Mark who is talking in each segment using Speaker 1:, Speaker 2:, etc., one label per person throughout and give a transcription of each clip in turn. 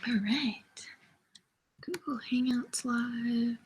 Speaker 1: All right. Google Hangouts Live.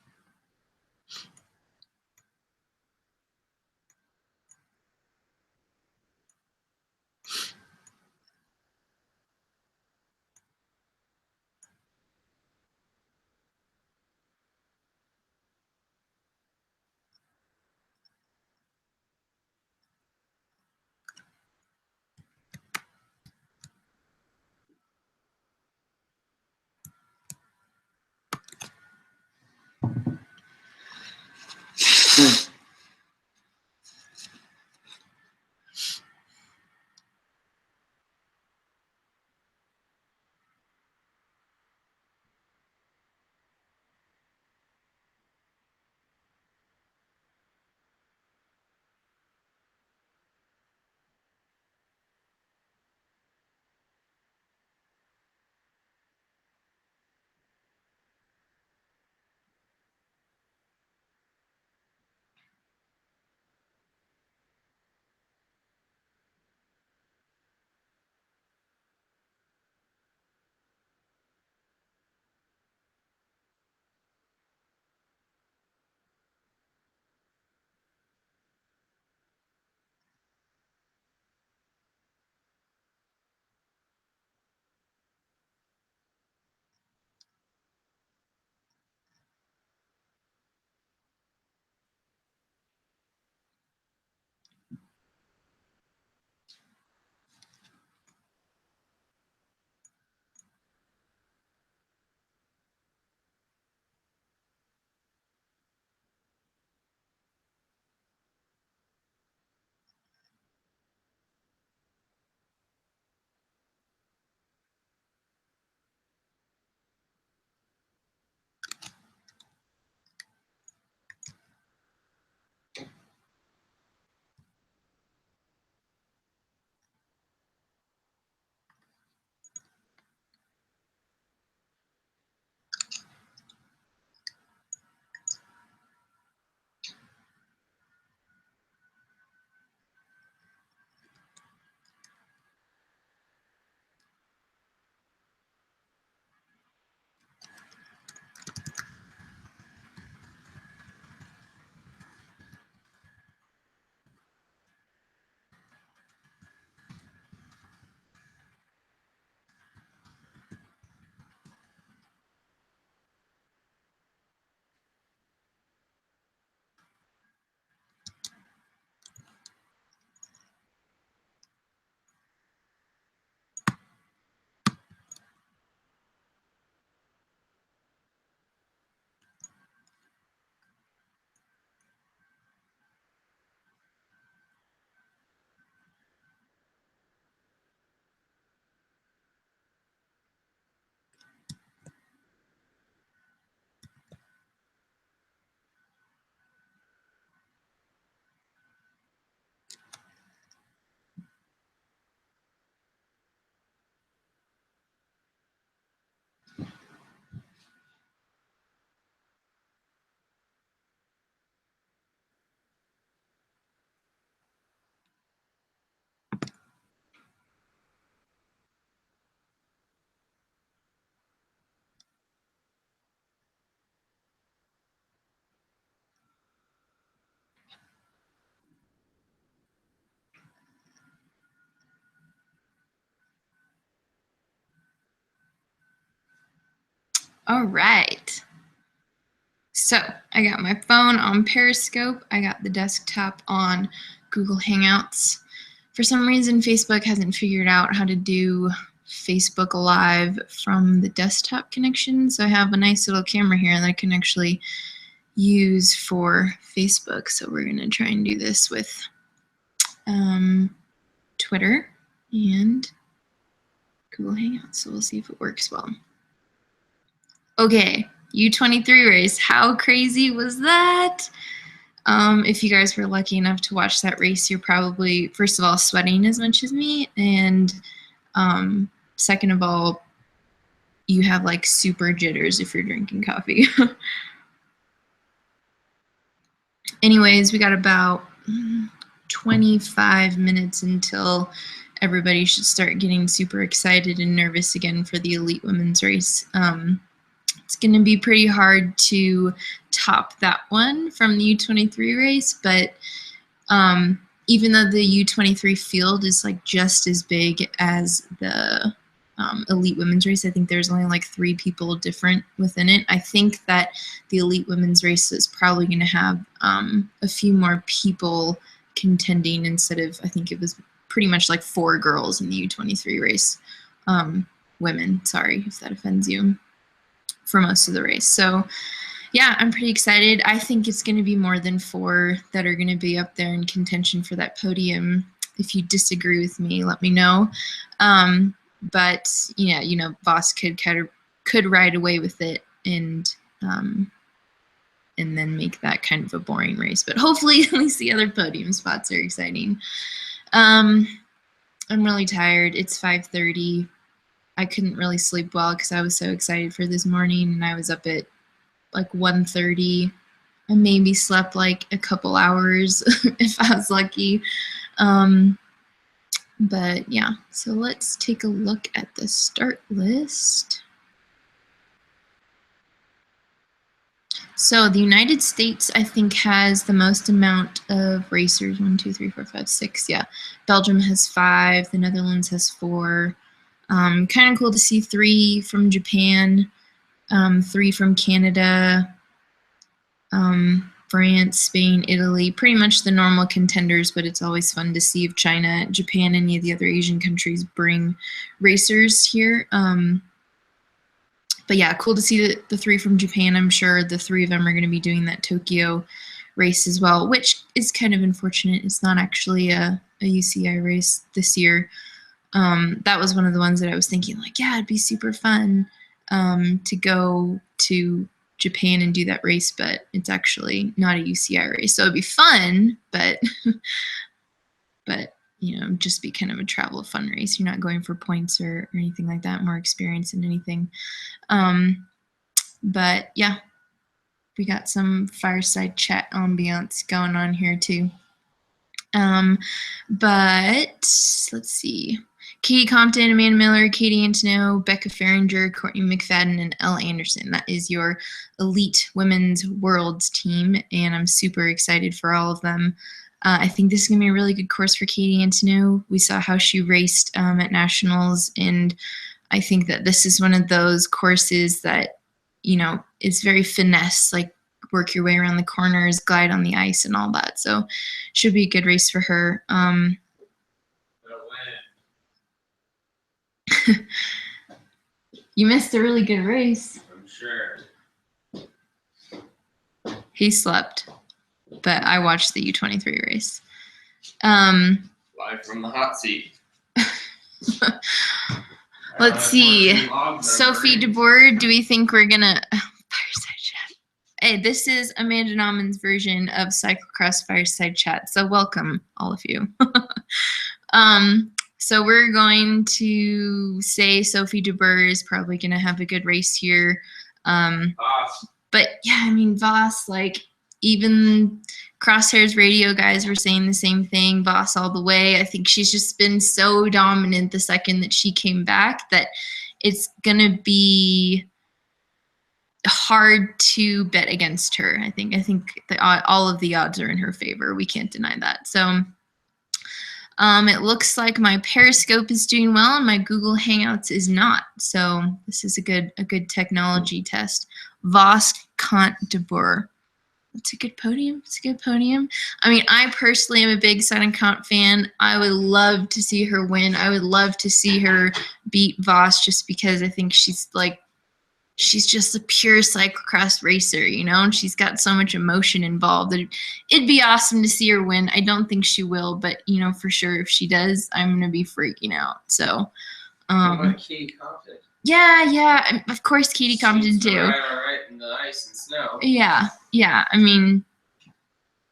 Speaker 1: All right. So I got my phone on Periscope. I got the desktop on Google Hangouts. For some reason, Facebook hasn't figured out how to do Facebook Live from the desktop connection. So I have a nice little camera here that I can actually use for Facebook. So we're going to try and do this with Twitter and Google Hangouts. So we'll see if it works well. Okay, U23 race. How crazy was that? If you guys were lucky enough to watch that race, you're probably, first of all, sweating as much as me, and second of all, you have like super jitters if you're drinking coffee. Anyways, we got about 25 minutes until everybody should start getting super excited and nervous again for the elite women's race. It's going to be pretty hard to top that one from the U23 race, but even though the U23 field is like just as big as the elite women's race, I think there's only like 3 people different within it. I think that the elite women's race is probably going to have a few more people contending instead of, I think it was pretty much like 4 girls in the U23 race. Women, sorry if that offends you, for most of the race. So yeah, I'm pretty excited. I think it's going to be more than 4 that are going to be up there in contention for that podium. If you disagree with me, let me know. But yeah, you know, Voss could ride away with it and then make that kind of a boring race. But hopefully at least the other podium spots are exciting. I'm really tired. It's 5:30. I couldn't really sleep well because I was so excited for this morning, and I was up at like 1:30. I maybe slept like a couple hours if I was lucky. But yeah, so let's take a look at the start list. So the United States, I think, has the most amount of racers. 1, 2, 3, 4, 5, 6. Yeah, Belgium has 5. The Netherlands has 4. Kind of cool to see 3 from Japan, 3 from Canada, France, Spain, Italy, pretty much the normal contenders, but it's always fun to see if China, Japan, any of the other Asian countries bring racers here. But yeah, cool to see the 3 from Japan. I'm sure the 3 of them are going to be doing that Tokyo race as well, which is kind of unfortunate. It's not actually a UCI race this year. That was one of the ones that I was thinking, like, yeah, it'd be super fun to go to Japan and do that race, but it's actually not a UCI race. So it'd be fun, but you know, just be kind of a travel fun race. You're not going for points or anything like that, more experience than anything. But yeah, we got some fireside chat ambiance going on here too. But let's see. Katie Compton, Amanda Miller, Katie Antoneau, Becca Faringer, Courtney McFadden, and Elle Anderson. That is your elite women's worlds team, and I'm super excited for all of them. I think this is going to be a really good course for Katie Antoneau. We saw how she raced at Nationals, and I think that this is one of those courses that, you know, is very finesse, like work your way around the corners, glide on the ice, and all that. So should be a good race for her. You missed a really good race.
Speaker 2: I'm sure.
Speaker 1: He slept, but I watched the U23 race.
Speaker 2: Live from the hot seat.
Speaker 1: Let's see. Sophie DeBoer, do we think we're gonna fireside chat? Hey, this is Amanda Nauman's version of Cyclocross Fireside Chat, so welcome all of you. So we're going to say Sophie DeBoer is probably gonna have a good race here. But yeah, I mean, Voss, like, even Crosshairs radio guys were saying the same thing, Voss all the way. I think she's just been so dominant the second that she came back that it's going to be hard to bet against her. I think all of the odds are in her favor. We can't deny that. So it looks like my Periscope is doing well and my Google Hangouts is not. So this is a good technology test. Voss Kant DeBoer. It's a good podium. It's a good podium. I mean, I personally am a big Simon Kant fan. I would love to see her win. I would love to see her beat Voss just because I think she's just a pure cyclocross racer, you know, and she's got so much emotion involved. It'd be awesome to see her win. I don't think she will, but, you know, for sure if she does, I'm going to be freaking out. So,
Speaker 2: What about Katie Compton?
Speaker 1: Yeah, of course Katie Compton too.
Speaker 2: Right in the ice and snow.
Speaker 1: Yeah. I mean,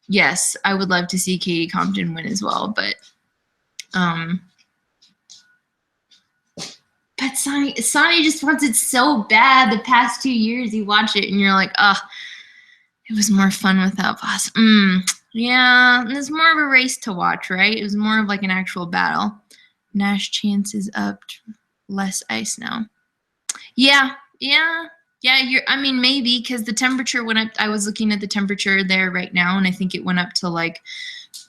Speaker 1: yes, I would love to see Katie Compton win as well, but Sonny just wants it so bad. The past 2 years, you watch it and you're like, oh, it was more fun without Voss. Yeah, it was more of a race to watch, right? It was more of like an actual battle. Nash chances up, less ice now. Yeah. I mean, maybe because the temperature went up. I was looking at the temperature there right now, and I think it went up to like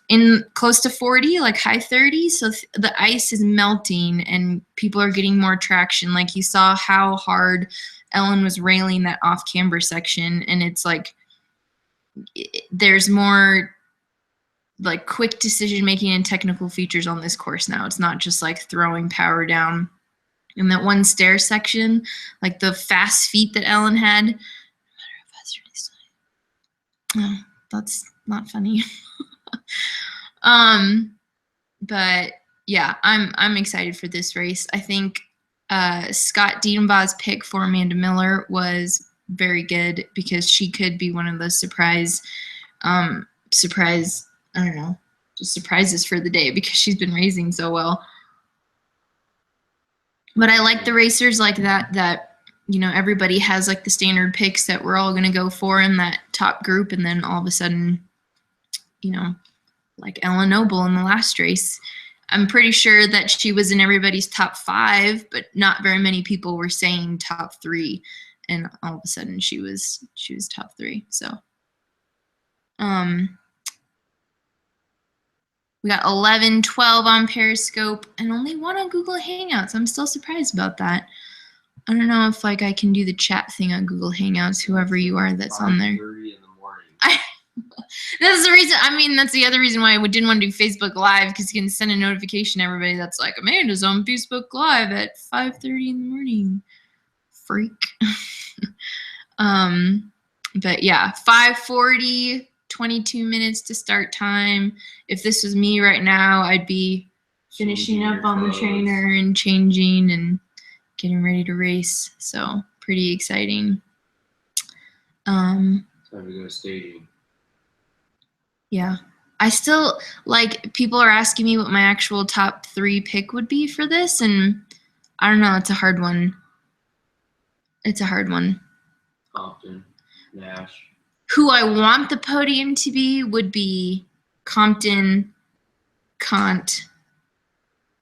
Speaker 1: in close to 40, like high 30s. So the ice is melting, and people are getting more traction. Like you saw how hard Ellen was railing that off-camber section, and it's like there's more like quick decision making and technical features on this course now. It's not just like throwing power down. And that one stair section, like the fast feet that Ellen had. Oh, that's not funny. But yeah, I'm excited for this race. I think Scott Diedenbaugh's pick for Amanda Miller was very good because she could be one of those surprise, I don't know, just surprises for the day because she's been racing so well. But I like the racers like that, you know, everybody has like the standard picks that we're all going to go for in that top group. And then all of a sudden, you know, like Ellen Noble in the last race, I'm pretty sure that she was in everybody's top 5, but not very many people were saying top 3. And all of a sudden she was top 3. So, we got 11, 12 on Periscope, and only 1 on Google Hangouts. I'm still surprised about that. I don't know if like I can do the chat thing on Google Hangouts, whoever you are that's on there.
Speaker 2: 5:30 in the morning.
Speaker 1: That's the reason. I mean, that's the other reason why I didn't want to do Facebook Live, because you can send a notification to everybody that's like, Amanda's on Facebook Live at 5:30 in the morning. Freak. But yeah, 5:40. 22 minutes to start time. If this was me right now, I'd be finishing up on the trainer and changing and getting ready to race. So pretty exciting.
Speaker 2: Time to go staging.
Speaker 1: Yeah. I still, like, people are asking me what my actual top 3 pick would be for this, and I don't know, it's a hard one.
Speaker 2: Compton, Nash.
Speaker 1: Who I want the podium to be would be Compton, Kant.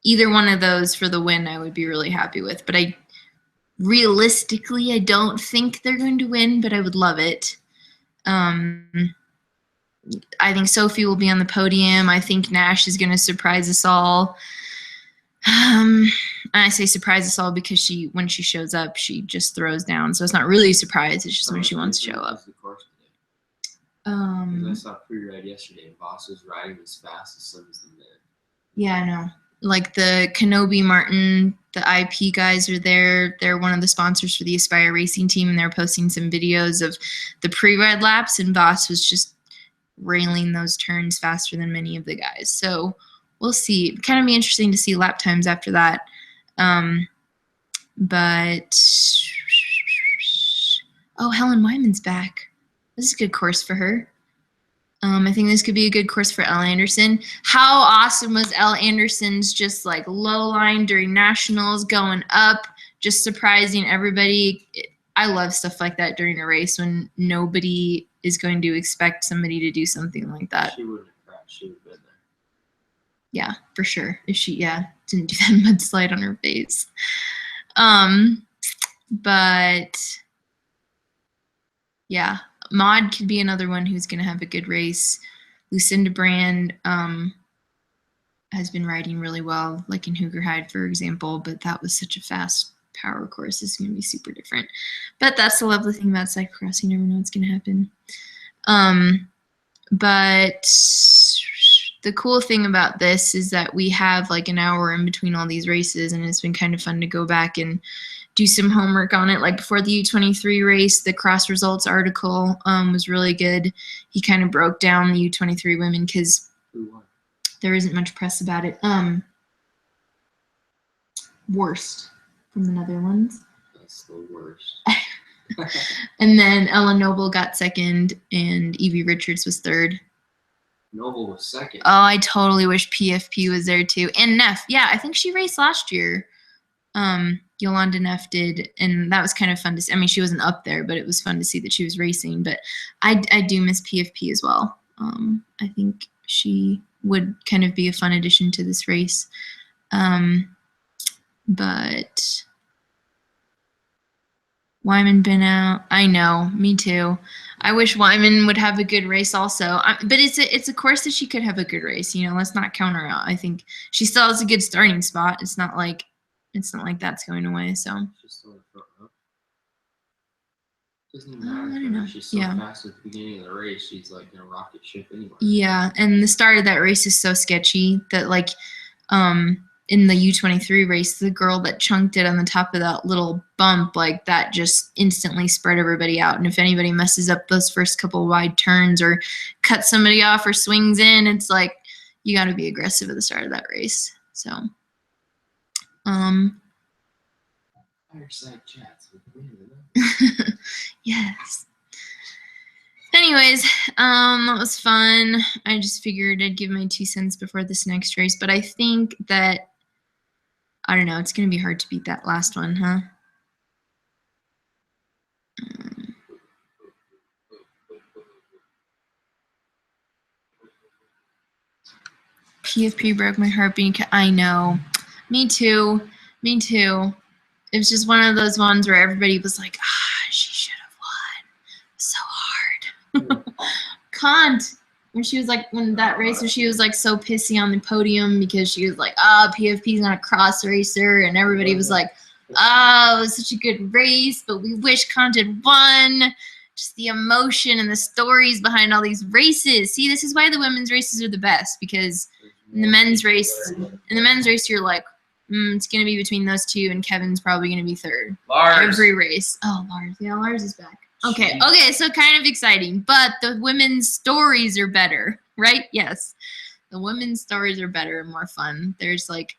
Speaker 1: Either one of those for the win I would be really happy with. But realistically, I don't think they're going to win, but I would love it. I think Sophie will be on the podium. I think Nash is going to surprise us all. And I say surprise us all because when she shows up, she just throws down. So it's not really a surprise. It's just when she wants to show up.
Speaker 2: I saw pre-ride yesterday, and Voss was riding as fast as some of them did.
Speaker 1: Yeah, I know. Like the Kenobi Martin, the IP guys are there. They're one of the sponsors for the Aspire Racing team, and they're posting some videos of the pre-ride laps, and Voss was just railing those turns faster than many of the guys. So we'll see. It'd kind of be interesting to see lap times after that. But Helen Wyman's back. This is a good course for her. I think this could be a good course for Elle Anderson. How awesome was Elle Anderson's just like low line during nationals, going up, just surprising everybody. I love stuff like that during a race when nobody is going to expect somebody to do something like that.
Speaker 2: She wouldn't have crashed. She would have been there.
Speaker 1: Yeah, for sure. If she, didn't do that mudslide on her face. But yeah. Maud could be another one who's going to have a good race. Lucinda Brand has been riding really well, like in Hoogerheide, for example, but that was such a fast power course. It's going to be super different. But that's the lovely thing about cyclocross. You never know what's going to happen. But the cool thing about this is that we have like an hour in between all these races, and it's been kind of fun to go back and do some homework on it. Like before the U23 race, the Cross Results article was really good. He kind of broke down the U23 women because there isn't much press about it. Worst from the Netherlands.
Speaker 2: That's the worst.
Speaker 1: And then Ellen Noble got second, and Evie Richards was third.
Speaker 2: Noble was second.
Speaker 1: Oh, I totally wish PFP was there too. And Neff. Yeah, I think she raced last year. Yolanda Neff did, and that was kind of fun to see. I mean, she wasn't up there, but it was fun to see that she was racing. But I do miss PFP as well. I think she would kind of be a fun addition to this race. But Wyman been out. I know, me too. I wish Wyman would have a good race also. But it's a course that she could have a good race. You know, let's not count her out. I think she still has a good starting spot. It's not like that's going away. So
Speaker 2: She's still in the front row. Doesn't even matter.
Speaker 1: I don't know.
Speaker 2: She's so
Speaker 1: Yeah.
Speaker 2: fast at the beginning of the race. She's like in a rocket ship anyway.
Speaker 1: Yeah, and the start of that race is so sketchy that like in the U23 race, the girl that chunked it on the top of that little bump, like that just instantly spread everybody out. And if anybody messes up those first couple wide turns or cuts somebody off or swings in, it's like you got to be aggressive at the start of that race. So
Speaker 2: Fireside chats with women.
Speaker 1: yes. Anyways, that was fun. I just figured I'd give my 2 cents before this next race, but I think that, I don't know, it's going to be hard to beat that last one, huh? PFP broke my heart being, I know. Me too. Me too. It was just one of those ones where everybody was like, she should have won. So hard. Can't. When she was like, when that race where she was like so pissy on the podium because she was like, PFP's gonna cross racer, and everybody was like, it was such a good race, but we wish Kant had won. Just the emotion and the stories behind all these races. See, this is why the women's races are the best, because in the men's race, you're like, it's gonna be between those two, and Kevin's probably gonna be third.
Speaker 2: Lars.
Speaker 1: Every race. Oh, Lars. Yeah, Lars is back. Okay, so kind of exciting, but the women's stories are better, right? Yes, the women's stories are better and more fun. There's like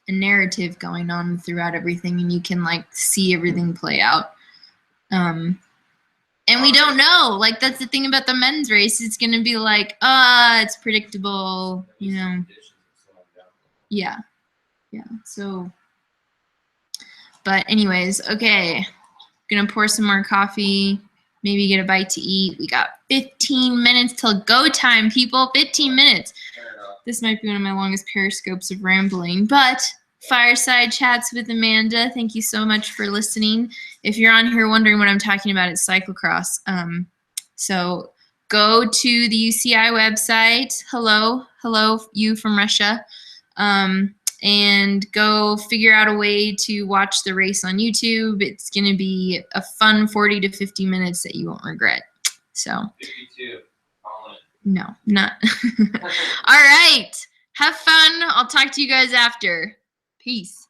Speaker 1: a narrative going on throughout everything, and you can like see everything play out. And we don't know. Like, that's the thing about the men's race. It's gonna be like, it's predictable, you know. Yeah. So, but anyways, okay. Gonna pour some more coffee, maybe get a bite to eat. We got 15 minutes till go time, people. 15 minutes. This might be one of my longest periscopes of rambling, but Fireside Chats with Amanda. Thank you so much for listening. If you're on here wondering what I'm talking about, it's cyclocross. So go to the UCI website. Hello, you from Russia. And go figure out a way to watch the race on YouTube. It's going to be a fun 40 to 50 minutes that you won't regret. So
Speaker 2: 52.
Speaker 1: No, not. All right. Have fun. I'll talk to you guys after. Peace.